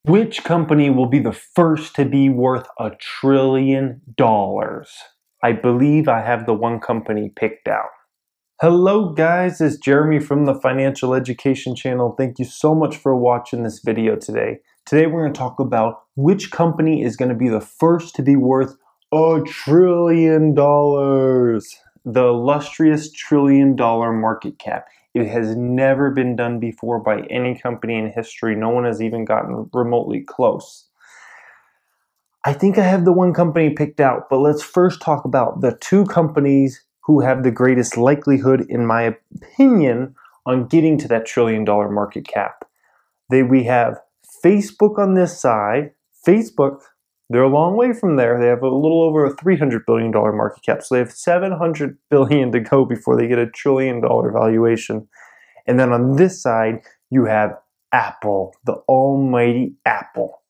Which company will be the first to be worth $1 trillion? I believe I have the one company picked out. Hello guys, it's Jeremy from the Financial Education Channel. Thank you so much for watching this video today. Today we're going to talk about which company is going to be the first to be worth $1 trillion. The illustrious $1 trillion market cap. It has never been done before by any company in history. No one has even gotten remotely close. I think I have the one company picked out, but let's first talk about the two companies who have the greatest likelihood, in my opinion, on getting to that $1 trillion market cap. We have Facebook on this side. Facebook, they're a long way from there. They have a little over a $300 billion market cap. So they have $700 billion to go before they get a $1 trillion valuation. And then on this side, you have Apple, the almighty Apple.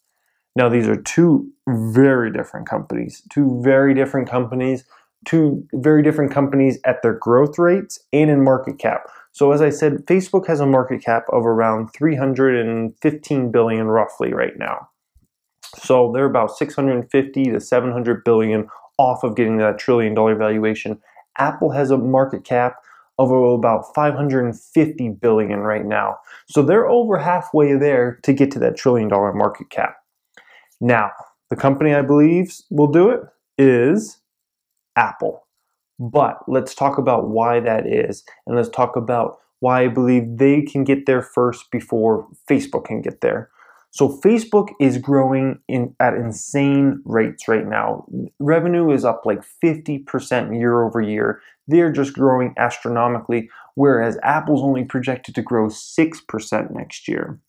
Now, these are two very different companies at their growth rates and in market cap. So as I said, Facebook has a market cap of around $315 billion roughly right now. So they're about 650 to 700 billion off of getting that $1 trillion valuation. Apple has a market cap of about 550 billion right now. So they're over halfway there to get to that $1 trillion market cap. Now, the company I believe will do it is Apple. But let's talk about why that is, and let's talk about why I believe they can get there first before Facebook can get there. So Facebook is growing at insane rates right now. Revenue is up like 50% year over year. They're just growing astronomically, whereas Apple's only projected to grow 6% next year.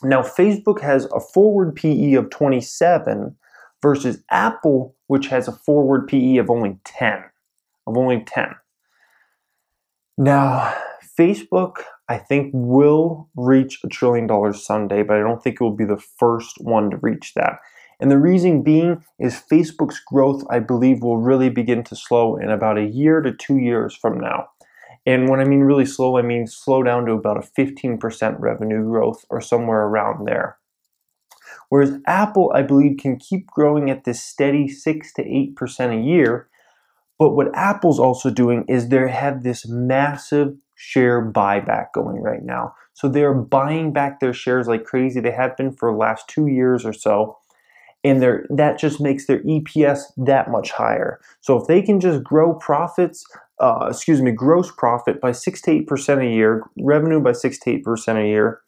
Now, Facebook has a forward PE of 27 versus Apple, which has a forward PE of only 10. Now, Facebook, I think, will reach $1 trillion someday, but I don't think it will be the first one to reach that. And the reason being is Facebook's growth, I believe, will really begin to slow in about a year to 2 years from now. And when I mean really slow, I mean slow down to about a 15% revenue growth or somewhere around there. Whereas Apple, I believe, can keep growing at this steady 6 to 8% a year. But what Apple's also doing is they have this massive share buyback going right now. So they're buying back their shares like crazy. They have been for the last 2 years or so. And that just makes their EPS that much higher. So if they can just grow gross profit by 6 to 8% a year, revenue by 6 to 8% a year,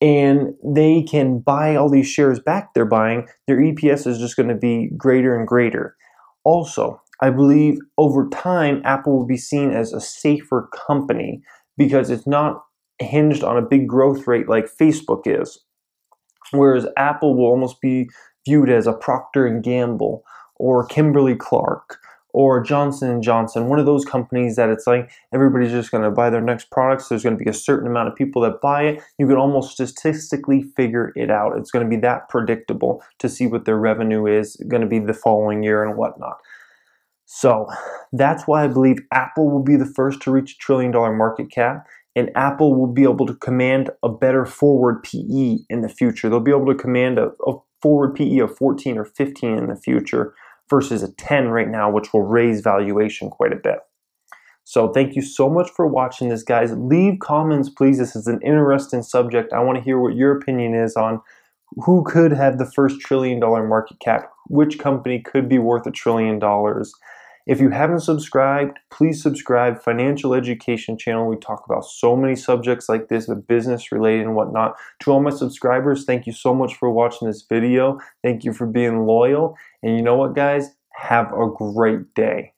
and they can buy all these shares back they're buying, their EPS is just going to be greater and greater. Also, I believe over time, Apple will be seen as a safer company because it's not hinged on a big growth rate like Facebook is. Whereas Apple will almost be viewed as a Procter & Gamble or Kimberly-Clark or Johnson & Johnson, one of those companies that it's like everybody's just going to buy their next products. There's going to be a certain amount of people that buy it. You can almost statistically figure it out. It's going to be that predictable to see what their revenue is going to be the following year and whatnot. So that's why I believe Apple will be the first to reach $1 trillion market cap, and Apple will be able to command a better forward PE in the future. They'll be able to command a forward PE of 14 or 15 in the future versus a 10 right now, which will raise valuation quite a bit. So thank you so much for watching this, guys. Leave comments, please. This is an interesting subject. I want to hear what your opinion is on who could have the first $1 trillion market cap, which company could be worth $1 trillion. If you haven't subscribed, please subscribe. Financial Education Channel. We talk about so many subjects like this, the business related and whatnot. To all my subscribers, thank you so much for watching this video. Thank you for being loyal. And you know what, guys? Have a great day.